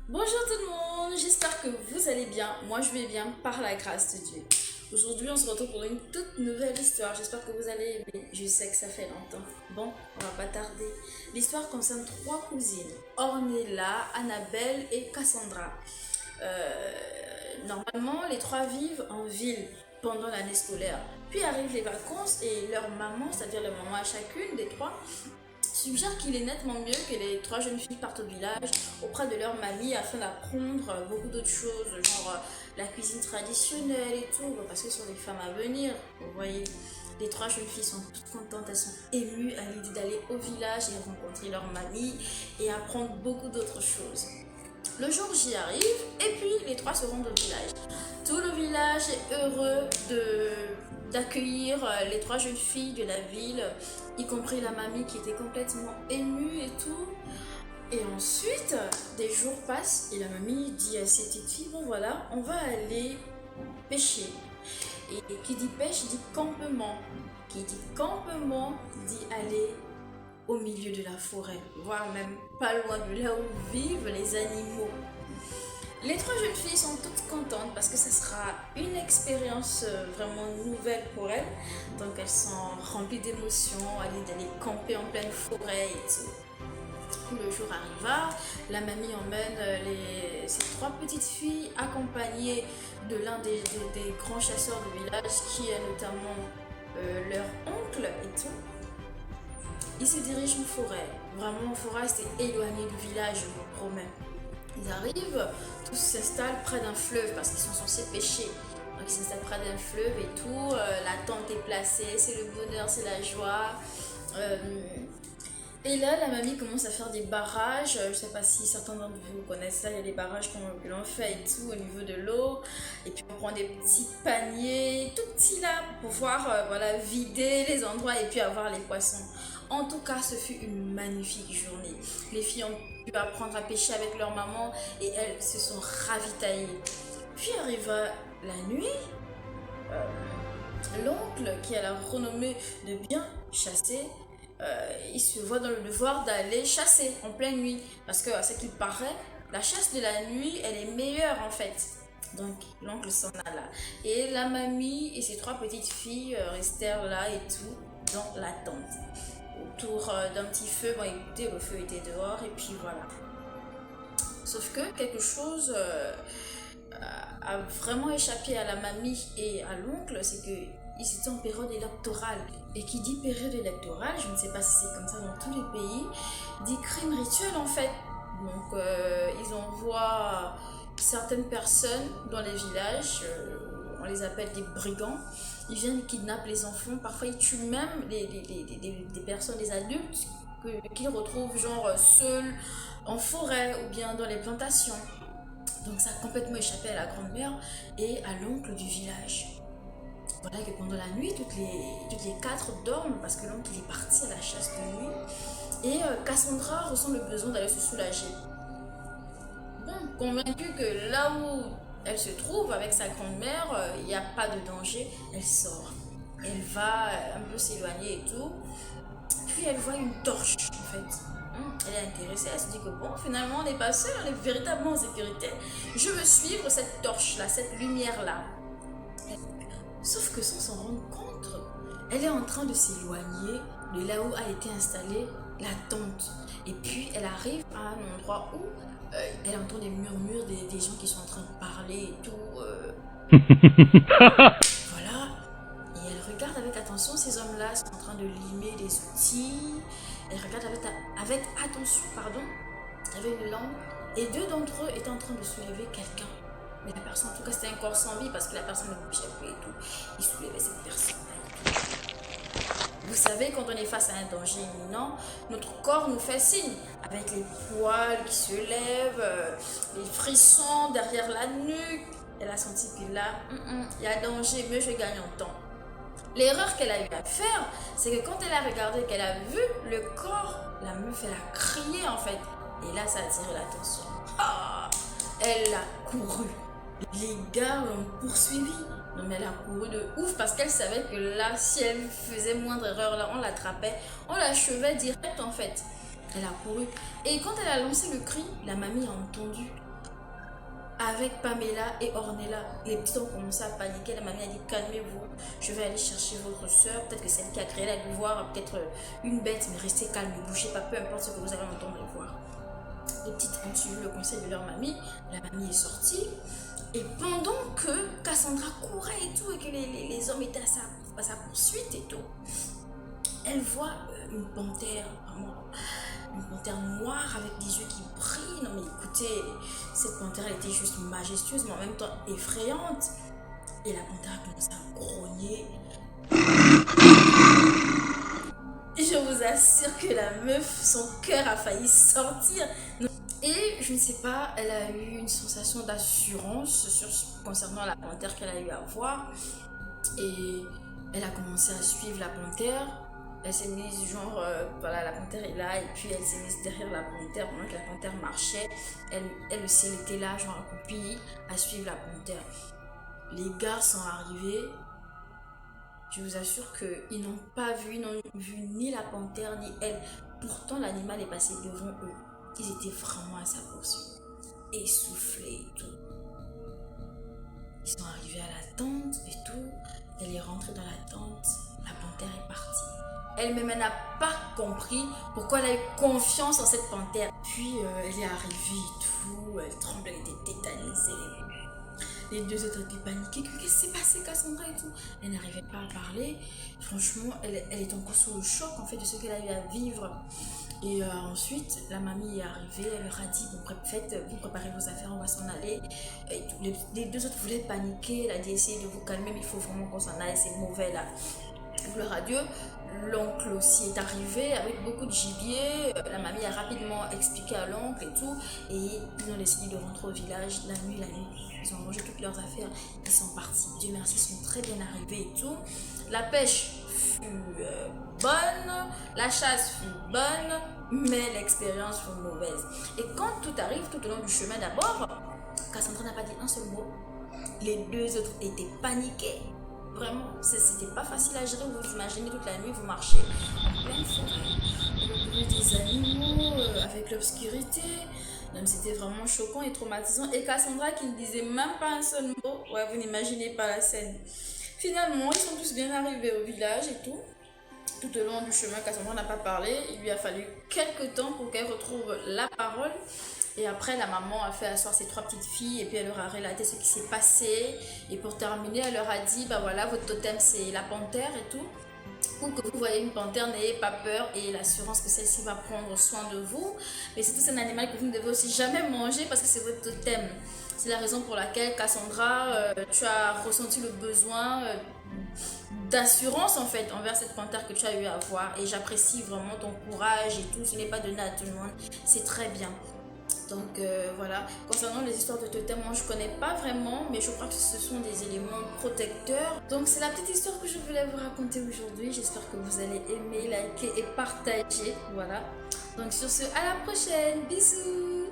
Bonjour tout le monde, j'espère que vous allez bien. Moi je vais bien par la grâce de Dieu. Aujourd'hui on se retrouve pour une toute nouvelle histoire. J'espère que vous allez aimer. Je sais que ça fait longtemps. Bon, on va pas tarder. L'histoire concerne trois cousines. Ornella, Annabelle et Cassandra. Normalement les trois vivent en ville pendant l'année scolaire. Puis arrivent les vacances et leur maman, c'est-à-dire la maman à chacune des trois, suggère qu'il est nettement mieux que les trois jeunes filles partent au village auprès de leur mamie afin d'apprendre beaucoup d'autres choses, genre la cuisine traditionnelle et tout, parce que ce sont des femmes à venir. Vous voyez, les trois jeunes filles sont toutes contentes, elles sont émues à l'idée d'aller au village et rencontrer leur mamie et apprendre beaucoup d'autres choses. Le jour J arrive et puis les trois se rendent au village. Tout le village est heureux d'accueillir les trois jeunes filles de la ville, y compris la mamie qui était complètement émue et tout. Et ensuite, des jours passent et la mamie dit à ses petites filles, bon voilà, on va aller pêcher. Et qui dit pêche dit campement. Qui dit campement dit aller au milieu de la forêt, voire même pas loin de là où vivent les animaux. Les trois jeunes filles sont toutes contentes parce que ça sera une expérience vraiment nouvelle pour elles. Donc elles sont remplies d'émotions à l'idée d'aller camper en pleine forêt et tout. Le jour arriva, la mamie emmène ces trois petites filles accompagnées de l'un des grands chasseurs du village qui est notamment leur oncle et tout. Ils se dirigent en forêt. Vraiment en forêt, c'est éloigné du village, je vous promets. Ils arrivent, tous s'installent près d'un fleuve parce qu'ils sont censés pêcher. Donc ils s'installent près d'un fleuve et tout. La tente est placée, c'est le bonheur, c'est la joie. Euh, et là, la mamie commence à faire des barrages. Je ne sais pas si certains d'entre vous connaissent ça. Il y a des barrages que l'on fait et tout au niveau de l'eau. Et puis on prend des petits paniers, tout petits là, pour pouvoir voilà, vider les endroits et puis avoir les poissons. En tout cas, ce fut une magnifique journée. Les filles ont pu apprendre à pêcher avec leur maman et elles se sont ravitaillées. Puis arriva la nuit. euh, L'oncle, qui a la renommée de bien chasser, il se voit dans le devoir d'aller chasser en pleine nuit. Parce que, à ce qu'il paraît, la chasse de la nuit, elle est meilleure en fait. Donc, l'oncle s'en alla. Et la mamie et ses trois petites filles restèrent là et tout, dans la tente. Autour d'un petit feu. Bon, écoutez, le feu était dehors et puis voilà. Sauf que quelque chose a vraiment échappé à la mamie et à l'oncle, c'est que ils étaient en période électorale. Et qui dit période électorale, je ne sais pas si c'est comme ça dans tous les pays, dit crime rituel en fait. Donc ils envoient certaines personnes dans les villages, on les appelle des brigands. Ils viennent, ils kidnappent les enfants, parfois ils tuent même des personnes, des adultes qu'ils retrouvent genre seuls en forêt ou bien dans les plantations. Donc ça a complètement échappé à la grand-mère et à l'oncle du village. Voilà que pendant la nuit, toutes les quatre dorment parce que l'oncle est parti à la chasse de nuit. Et Cassandra ressent le besoin d'aller se soulager. Bon, convaincue que là où elle se trouve avec sa grand-mère, il n'y a pas de danger, elle sort. Elle va un peu s'éloigner et tout. Puis elle voit une torche en fait. Elle est intéressée, elle se dit que bon, finalement on n'est pas seul, on est véritablement en sécurité. Je veux suivre cette torche-là, cette lumière-là. Sauf que sans s'en rendre compte, elle est en train de s'éloigner de là où a été installée la tente. Et puis elle arrive à un endroit où elle entend des murmures des gens qui sont en train de parler et tout. Voilà. Et elle regarde avec attention, ces hommes-là sont en train de limer des outils. Elle regarde avec attention, pardon, avec une lampe. Et deux d'entre eux étaient en train de soulever quelqu'un. Mais la personne, en tout cas, c'était un corps sans vie parce que la personne ne bougeait plus et tout. Ils soulevaient cette personne. Vous savez, quand on est face à un danger imminent, notre corps nous fait signe, avec les poils qui se lèvent, les frissons derrière la nuque. Elle a senti que là, il y a danger, mais je gagne en temps. L'erreur qu'elle a eu à faire, c'est que quand elle a regardé, qu'elle a vu le corps, la meuf, elle a crié en fait. Et là, ça a attiré l'attention. Ah, elle a couru. Les gars l'ont poursuivie. Non mais elle a couru de ouf parce qu'elle savait que là, si elle faisait moindre erreur, là, on l'attrapait, on l'achevait direct en fait. Elle a couru. Et quand elle a lancé le cri, la mamie a entendu. avec Pamela et Ornella. Les petits ont commencé à paniquer. La mamie a dit calmez-vous, je vais aller chercher votre soeur. Peut-être que c'est elle qui a créé la voir, peut-être une bête, mais restez calme, ne bougez pas, peu importe ce que vous allez entendre et voir. Les petites ont suivi le conseil de leur mamie. La mamie est sortie. Et pendant que Cassandra courait et tout, et que les hommes étaient à sa poursuite et tout, elle voit une panthère, vraiment, une panthère noire avec des yeux qui brillent. Non mais écoutez, cette panthère elle était juste majestueuse, mais en même temps effrayante. Et la panthère a commencé à grogner. Je vous assure que la meuf, son cœur a failli sortir. Et je ne sais pas, elle a eu une sensation d'assurance concernant la panthère qu'elle a eu à voir. Et elle a commencé à suivre la panthère. Elle s'est mise genre, voilà, la panthère est là. Et puis elle s'est mise derrière la panthère pendant que la panthère marchait. Elle aussi, elle était là, genre accroupie, à suivre la panthère. Les gars sont arrivés. Je vous assure qu'ils n'ont pas vu, ils n'ont vu ni la panthère ni elle. Pourtant, l'animal est passé devant eux. Ils étaient vraiment à sa poursuite, essoufflés et tout. Ils sont arrivés à la tente et tout. Elle est rentrée dans la tente. La panthère est partie. Elle-même, elle n'a pas compris pourquoi elle a eu confiance en cette panthère. Puis, elle est arrivée et tout. Elle tremblait, elle était tétanisée. Les deux autres étaient paniqués. Qu'est-ce qui s'est passé, Cassandra et tout? Elle n'arrivait pas à parler. Franchement, elle est encore sous le choc en fait de ce qu'elle a eu à vivre. Et ensuite, la mamie est arrivée. Elle leur a dit bon, vous préparez vos affaires, on va s'en aller. Et les deux autres voulaient paniquer. Elle a dit essayez de vous calmer, mais il faut vraiment qu'on s'en aille. C'est mauvais là. Gloire à Dieu. L'oncle aussi est arrivé avec beaucoup de gibier. La mamie a rapidement expliqué à l'oncle et tout. Et ils ont décidé de rentrer au village la nuit. Ils ont rangé toutes leurs affaires. Ils sont partis. Dieu merci, ils sont très bien arrivés et tout. La pêche fut bonne. La chasse fut bonne. Mais l'expérience fut mauvaise. Et quand tout arrive, tout au long du chemin d'abord, Cassandra n'a pas dit un seul mot. Les deux autres étaient paniqués. Vraiment, c'était pas facile à gérer. Vous imaginez toute la nuit, vous marchez en pleine forêt, au milieu des animaux, avec l'obscurité. Donc c'était vraiment choquant et traumatisant. Et Cassandra qui ne disait même pas un seul mot. Ouais, vous n'imaginez pas la scène. Finalement, ils sont tous bien arrivés au village et tout. Tout au long du chemin, Cassandra n'a pas parlé. Il lui a fallu quelques temps pour qu'elle retrouve la parole. Et après, la maman a fait asseoir ses trois petites filles et puis elle leur a relaté ce qui s'est passé. Et pour terminer, elle leur a dit, bah voilà, votre totem c'est la panthère et tout. Ou que vous voyez une panthère, n'ayez pas peur et l'assurance que celle-ci va prendre soin de vous. Mais c'est tout un animal que vous ne devez aussi jamais manger parce que c'est votre totem. C'est la raison pour laquelle, Cassandra, tu as ressenti le besoin d'assurance en fait envers cette panthère que tu as eu à voir. Et j'apprécie vraiment ton courage et tout. Ce n'est pas donné à tout le monde. C'est très bien. Donc voilà, concernant les histoires de totem, moi je connais pas vraiment, mais je crois que ce sont des éléments protecteurs. Donc c'est la petite histoire que je voulais vous raconter aujourd'hui. J'espère que vous allez aimer, liker et partager. Voilà. Donc sur ce, à la prochaine. Bisous.